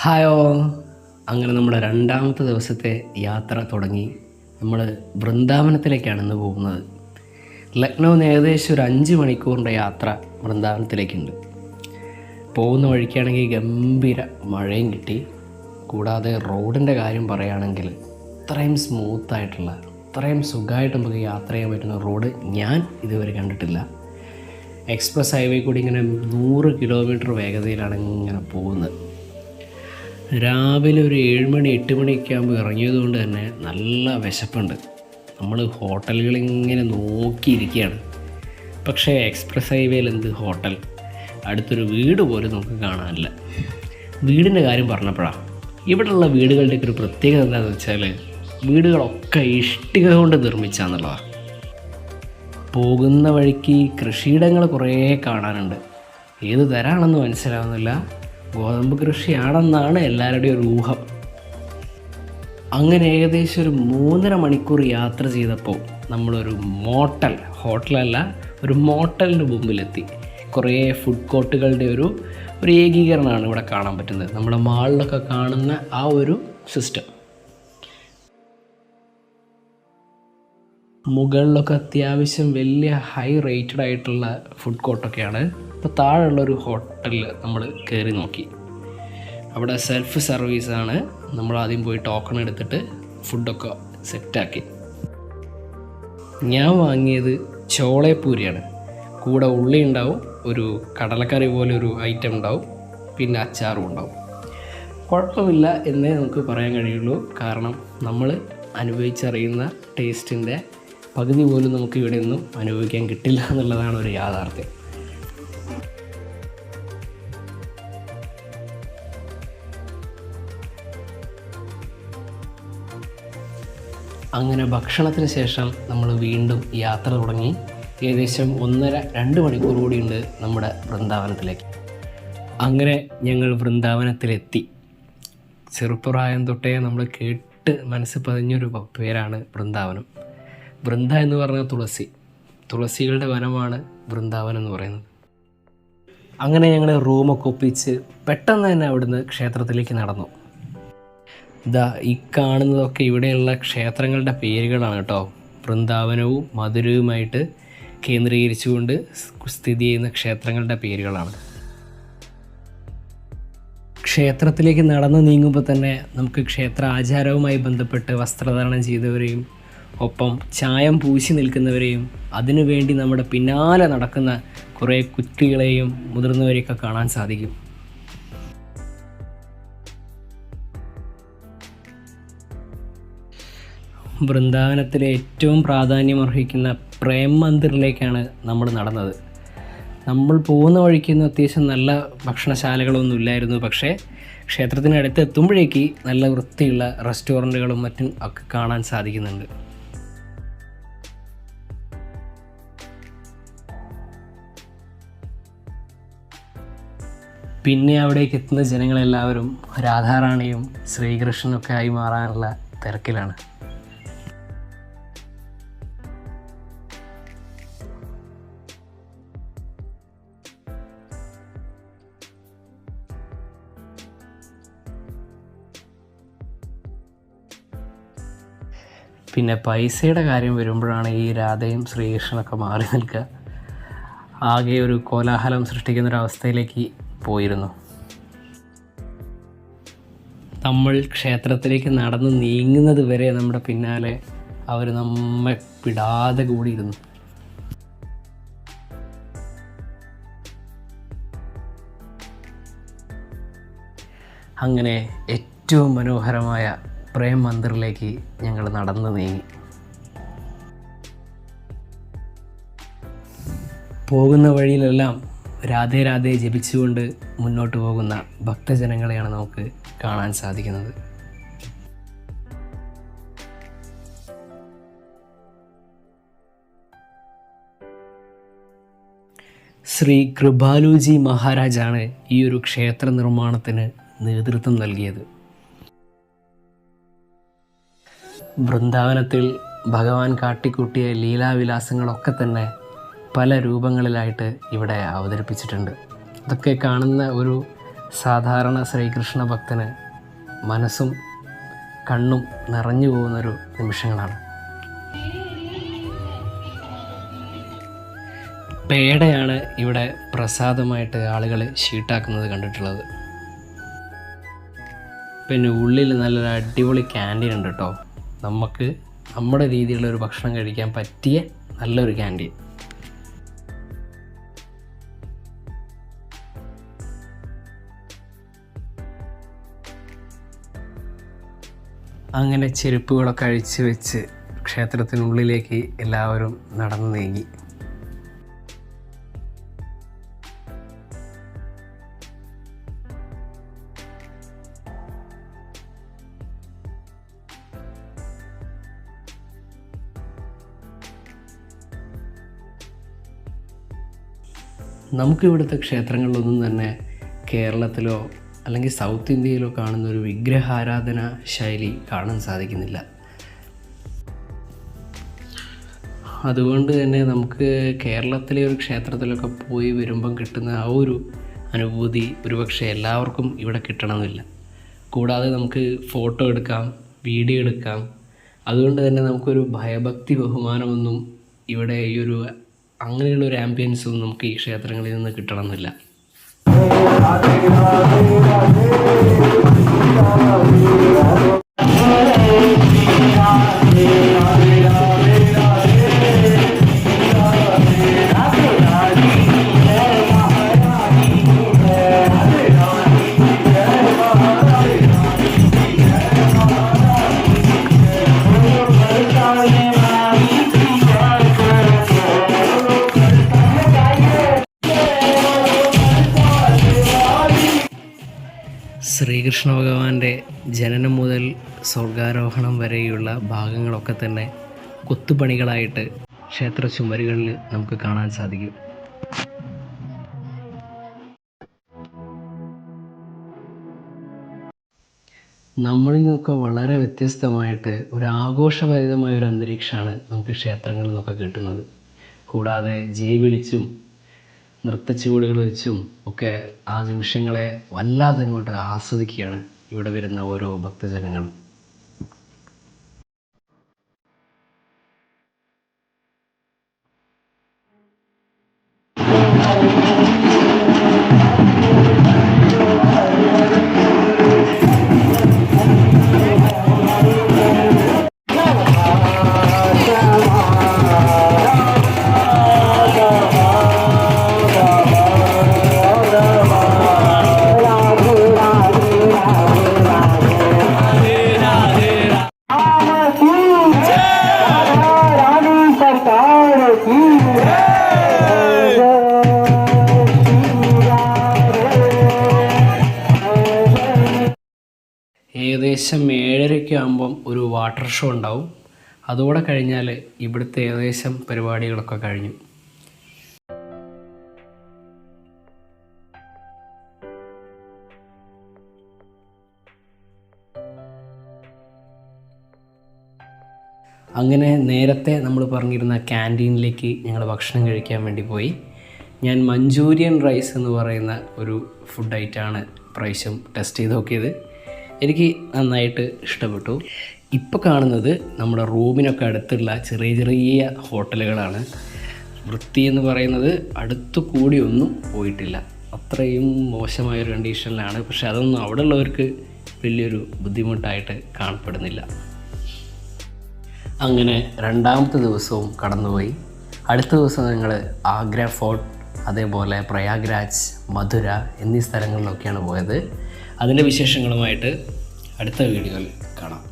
Hi all. അങ്ങനെ നമ്മുടെ രണ്ടാമത്തെ ദിവസത്തെ യാത്ര തുടങ്ങി. നമ്മൾ വൃന്ദാവനത്തിലേക്കാണ് ഇന്ന് പോകുന്നത്. ലക്നൗവിൽ നിന്ന് ഏകദേശം ഒരു 5 മണിക്കൂറിൻ്റെ യാത്ര വൃന്ദാവനത്തിലേക്കുണ്ട്. പോകുന്ന വഴിക്കാണെങ്കിൽ ഗംഭീര മഴയും കിട്ടി. കൂടാതെ റോഡിൻ്റെ കാര്യം പറയുകയാണെങ്കിൽ ഇത്രയും സ്മൂത്തായിട്ടുള്ള, ഇത്രയും സുഖമായിട്ട് നമുക്ക് യാത്ര ചെയ്യാൻ പറ്റുന്ന റോഡ് ഞാൻ ഇതുവരെ കണ്ടിട്ടില്ല. എക്സ്പ്രസ് ഹൈവേ കൂടി ഇങ്ങനെ 100 കിലോമീറ്റർ വേഗതയിലാണ് ഇങ്ങനെ പോകുന്നത്. രാവിലെ ഒരു 7 മണി 8 മണിയൊക്കെ ആകുമ്പോൾ ഇറങ്ങിയത് കൊണ്ട് തന്നെ നല്ല വിശപ്പുണ്ട്. നമ്മൾ ഹോട്ടലുകളിങ്ങനെ നോക്കിയിരിക്കുകയാണ്. പക്ഷേ എക്സ്പ്രസ് ഹൈവേയിൽ എന്ത് ഹോട്ടൽ, അടുത്തൊരു വീട് പോലും നമുക്ക് കാണാനില്ല. വീടിൻ്റെ കാര്യം പറഞ്ഞപ്പോഴാണ്, ഇവിടെയുള്ള വീടുകളുടെയൊക്കെ ഒരു പ്രത്യേകത എന്താണെന്ന് വെച്ചാൽ വീടുകളൊക്കെ ഇഷ്ടിക കൊണ്ട് നിർമ്മിച്ചാന്നുള്ളതാണ്. പോകുന്ന വഴിക്ക് കൃഷിയിടങ്ങൾ കുറേ കാണാനുണ്ട്. ഏത് തരാണെന്ന് മനസ്സിലാവുന്നില്ല. ഗോതമ്പ് കൃഷിയാണെന്നാണ് എല്ലാവരുടെയും ഒരു ഊഹം. അങ്ങനെ ഏകദേശം ഒരു 3.5 മണിക്കൂർ യാത്ര ചെയ്തപ്പോൾ നമ്മളൊരു ഹോട്ടലല്ല ഒരു മോട്ടലിൻ്റെ മുമ്പിലെത്തി. കുറേ ഫുഡ് കോർട്ടുകളുടെ ഒരു ഏകീകരണമാണ് ഇവിടെ കാണാൻ പറ്റുന്നത്. നമ്മുടെ മാളിലൊക്കെ കാണുന്ന ആ ഒരു സിസ്റ്റം. മുകളിലൊക്കെ അത്യാവശ്യം വലിയ ഹൈ റേറ്റഡ് ആയിട്ടുള്ള ഫുഡ് കോർട്ടൊക്കെയാണ്. ഇപ്പോൾ താഴെയുള്ളൊരു ഹോട്ടലിൽ നമ്മൾ കയറി നോക്കി. അവിടെ സെൽഫ് സർവീസാണ്. നമ്മൾ ആദ്യം പോയി ടോക്കൺ എടുത്തിട്ട് ഫുഡൊക്കെ സെറ്റാക്കി. ഞാൻ വാങ്ങിയത് ചോളപ്പൂരിയാണ്. കൂടെ ഉള്ളി ഉണ്ടാവും, ഒരു കടലക്കറി പോലെ ഒരു ഐറ്റം ഉണ്ടാവും, പിന്നെ അച്ചാറും ഉണ്ടാവും. കുഴപ്പമില്ല എന്നേ നമുക്ക് പറയാൻ കഴിയുള്ളൂ. കാരണം നമ്മൾ അനുഭവിച്ചറിയുന്ന ടേസ്റ്റിൻ്റെ പകുതി പോലും നമുക്ക് ഇവിടെ ഒന്നും അനുഭവിക്കാൻ കിട്ടില്ല എന്നുള്ളതാണ് ഒരു യാഥാർത്ഥ്യം. അങ്ങനെ ഭക്ഷണത്തിന് ശേഷം നമ്മൾ വീണ്ടും യാത്ര തുടങ്ങി. ഏകദേശം 1.5-2 മണിക്കൂർ കൂടിയുണ്ട് നമ്മുടെ വൃന്ദാവനത്തിലേക്ക്. അങ്ങനെ ഞങ്ങൾ വൃന്ദാവനത്തിലെത്തി. ചെറുപ്രായം തൊട്ടേ നമ്മൾ കേട്ട് മനസ്സ് പതിഞ്ഞൊരു പേരാണ് വൃന്ദാവനം. വൃന്ദ എന്ന് പറഞ്ഞാൽ തുളസികളുടെ വനമാണ് വൃന്ദാവനം എന്ന് പറയുന്നത്. അങ്ങനെ ഞങ്ങൾ റൂമൊക്കെ ഒപ്പിച്ച് പെട്ടെന്ന് തന്നെ അവിടുന്ന് ക്ഷേത്രത്തിലേക്ക് നടന്നു. ഈ കാണുന്നതൊക്കെ ഇവിടെയുള്ള ക്ഷേത്രങ്ങളുടെ പേരുകളാണ് കേട്ടോ. വൃന്ദാവനവും മധുരവുമായിട്ട് കേന്ദ്രീകരിച്ചുകൊണ്ട് സ്ഥിതി ചെയ്യുന്ന ക്ഷേത്രങ്ങളുടെ പേരുകളാണ്. ക്ഷേത്രത്തിലേക്ക് നടന്ന് നീങ്ങുമ്പോൾ തന്നെ നമുക്ക് ക്ഷേത്ര ആചാരവുമായി ബന്ധപ്പെട്ട് വസ്ത്രധാരണം ചെയ്തവരെയും ഒപ്പം ചായം പൂശി നിൽക്കുന്നവരെയും അതിനുവേണ്ടി നമ്മുടെ പിന്നാലെ നടക്കുന്ന കുറേ കുട്ടികളെയും മുതിർന്നവരെയൊക്കെ കാണാൻ സാധിക്കും. വൃന്ദാവനത്തിലെ ഏറ്റവും പ്രാധാന്യമർഹിക്കുന്ന പ്രേം മന്ദിറിലേക്കാണ് നമ്മൾ നടന്നത്. നമ്മൾ പോകുന്ന വഴിക്കൊന്നും അത്യാവശ്യം നല്ല ഭക്ഷണശാലകളൊന്നും ഇല്ലായിരുന്നു. പക്ഷേ ക്ഷേത്രത്തിനടുത്ത് എത്തുമ്പോഴേക്ക് നല്ല വൃത്തിയുള്ള റെസ്റ്റോറൻറ്റുകളും മറ്റും ഒക്കെ കാണാൻ സാധിക്കുന്നുണ്ട്. പിന്നെ അവിടേക്ക് എത്തുന്ന ജനങ്ങളെല്ലാവരും രാധാറാണിയും ശ്രീകൃഷ്ണനൊക്കെ ആയി മാറാനുള്ള തിരക്കിലാണ്. പിന്നെ പൈസയുടെ കാര്യം വരുമ്പോഴാണ് ഈ രാധയും ശ്രീകൃഷ്ണനൊക്കെ മാറി നിൽക്കുക. ആകെ ഒരു കോലാഹലം സൃഷ്ടിക്കുന്നൊരവസ്ഥയിലേക്ക് പോയിരുന്നു. നമ്മൾ ക്ഷേത്രത്തിലേക്ക് നടന്ന് നീങ്ങുന്നത് വരെ നമ്മുടെ പിന്നാലെ അവർ നമ്മെ വിടാതെ കൂടിയിരുന്നു. അങ്ങനെ ഏറ്റവും മനോഹരമായ പ്രേം മന്ദിറിലേക്ക് ഞങ്ങൾ നടന്നു നീങ്ങി. പോകുന്ന വഴിയിലെല്ലാം രാധേ രാധേ ജപിച്ചുകൊണ്ട് മുന്നോട്ട് പോകുന്ന ഭക്തജനങ്ങളെയാണ് നമുക്ക് കാണാൻ സാധിക്കുന്നത്. ശ്രീ കൃപാലുജി മഹാരാജാണ് ഈ ഒരു ക്ഷേത്ര നിർമ്മാണത്തിന് നേതൃത്വം നൽകിയത്. വൃന്ദാവനത്തിൽ ഭഗവാൻ കാട്ടിക്കൂട്ടിയ ലീലാവിലാസങ്ങളൊക്കെ തന്നെ പല രൂപങ്ങളിലായിട്ട് ഇവിടെ അവതരിപ്പിച്ചിട്ടുണ്ട്. അതൊക്കെ കാണുന്ന ഒരു സാധാരണ ശ്രീകൃഷ്ണ ഭക്തന് മനസ്സും കണ്ണും നിറഞ്ഞു പോകുന്നൊരു നിമിഷങ്ങളാണ്. പേടയാണ് ഇവിടെ പ്രസാദമായിട്ട് ആളുകൾ ഷീട്ടാക്കുന്നത് കണ്ടിട്ടുള്ളത്. പിന്നെ ഉള്ളിൽ നല്ലൊരു അടിപൊളി ക്യാൻറ്റീൻ ഉണ്ട് കേട്ടോ. നമുക്ക് നമ്മുടെ രീതിയിലുള്ളൊരു ഭക്ഷണം കഴിക്കാൻ പറ്റിയ നല്ലൊരു ക്യാൻറ്റീൻ. അങ്ങനെ ചെരുപ്പുകളൊക്കെ അഴിച്ച് വെച്ച് ക്ഷേത്രത്തിനുള്ളിലേക്ക് എല്ലാവരും നടന്നു നീങ്ങി. നമുക്കിവിടുത്തെ ക്ഷേത്രങ്ങളിലൊന്നും തന്നെ കേരളത്തിലോ അല്ലെങ്കിൽ സൗത്ത് ഇന്ത്യയിലോ കാണുന്ന ഒരു വിഗ്രഹാരാധന ശൈലി കാണാൻ സാധിക്കുന്നില്ല. അതുകൊണ്ട് തന്നെ നമുക്ക് കേരളത്തിലെ ഒരു ക്ഷേത്രത്തിലൊക്കെ പോയി വരുമ്പം കിട്ടുന്ന ആ ഒരു അനുഭൂതി ഒരുപക്ഷെ എല്ലാവർക്കും ഇവിടെ കിട്ടണമെന്നില്ല. കൂടാതെ നമുക്ക് ഫോട്ടോ എടുക്കാം, വീഡിയോ എടുക്കാം. അതുകൊണ്ട് തന്നെ നമുക്കൊരു ഭയഭക്തി ബഹുമാനമൊന്നും ഇവിടെ ഈ ഒരു അങ്ങനെയുള്ളൊരു ആംബിയൻസൊന്നും നമുക്ക് ഈ ക്ഷേത്രങ്ങളിൽ നിന്ന് കിട്ടണമെന്നില്ല. ശ്രീകൃഷ്ണ ഭഗവാന്റെ ജനനം മുതൽ സ്വർഗാരോഹണം വരെയുള്ള ഭാഗങ്ങളൊക്കെ തന്നെ കൊത്തുപണികളായിട്ട് ക്ഷേത്ര ചുമരുകളിൽ നമുക്ക് കാണാൻ സാധിക്കും. നമ്മളിൽ നിന്നൊക്കെ വളരെ വ്യത്യസ്തമായിട്ട് ഒരു ആഘോഷഭരിതമായ ഒരു അന്തരീക്ഷമാണ് നമുക്ക് ക്ഷേത്രങ്ങളിൽ നിന്നൊക്കെ കിട്ടുന്നത്. കൂടാതെ ജയ് വിളിച്ചും നൃത്തച്ചുവടുകൾ വെച്ചും ഒക്കെ ആ നിമിഷങ്ങളെ വല്ലാതെ ഇങ്ങോട്ട് ആസ്വദിക്കുകയാണ് ഇവിടെ വരുന്ന ഓരോ ഭക്തജനങ്ങളും. ഏകദേശം 7:30 ആകുമ്പം ഒരു വാട്ടർ ഷോ ഉണ്ടാവും. അതോടെ കഴിഞ്ഞാൽ ഇവിടുത്തെ ഏകദേശം പരിപാടികളൊക്കെ കഴിഞ്ഞു. അങ്ങനെ നേരത്തെ നമ്മൾ പറഞ്ഞിരുന്ന ക്യാൻറ്റീനിലേക്ക് ഞങ്ങൾ ഭക്ഷണം കഴിക്കാൻ വേണ്ടി പോയി. ഞാൻ മഞ്ചൂരിയൻ റൈസ് എന്ന് പറയുന്ന ഒരു ഫുഡ് ഐറ്റമാണ് പ്രാവശ്യം ടെസ്റ്റ് ചെയ്ത് നോക്കിയത്. എനിക്ക് നന്നായിട്ട് ഇഷ്ടപ്പെട്ടു. ഇപ്പോൾ കാണുന്നത് നമ്മുടെ റൂമിനൊക്കെ അടുത്തുള്ള ചെറിയ ചെറിയ ഹോട്ടലുകളാണ്. വൃത്തി എന്ന് പറയുന്നത് അടുത്തു കൂടിയൊന്നും പോയിട്ടില്ല. അത്രയും മോശമായൊരു കണ്ടീഷനിലാണ്. പക്ഷെ അതൊന്നും അവിടെ ഉള്ളവർക്ക് വലിയൊരു ബുദ്ധിമുട്ടായിട്ട് കാണപ്പെടുന്നില്ല. അങ്ങനെ രണ്ടാമത്തെ ദിവസവും കടന്നുപോയി. അടുത്ത ദിവസം ഞങ്ങൾ ആഗ്ര ഫോർട്ട്, അതേപോലെ പ്രയാഗ്രാജ്, മധുര എന്നീ സ്ഥലങ്ങളിലൊക്കെയാണ് പോയത്. അതിൻ്റെ വിശേഷങ്ങളുമായിട്ട് അടുത്ത വീഡിയോയിൽ കാണാം.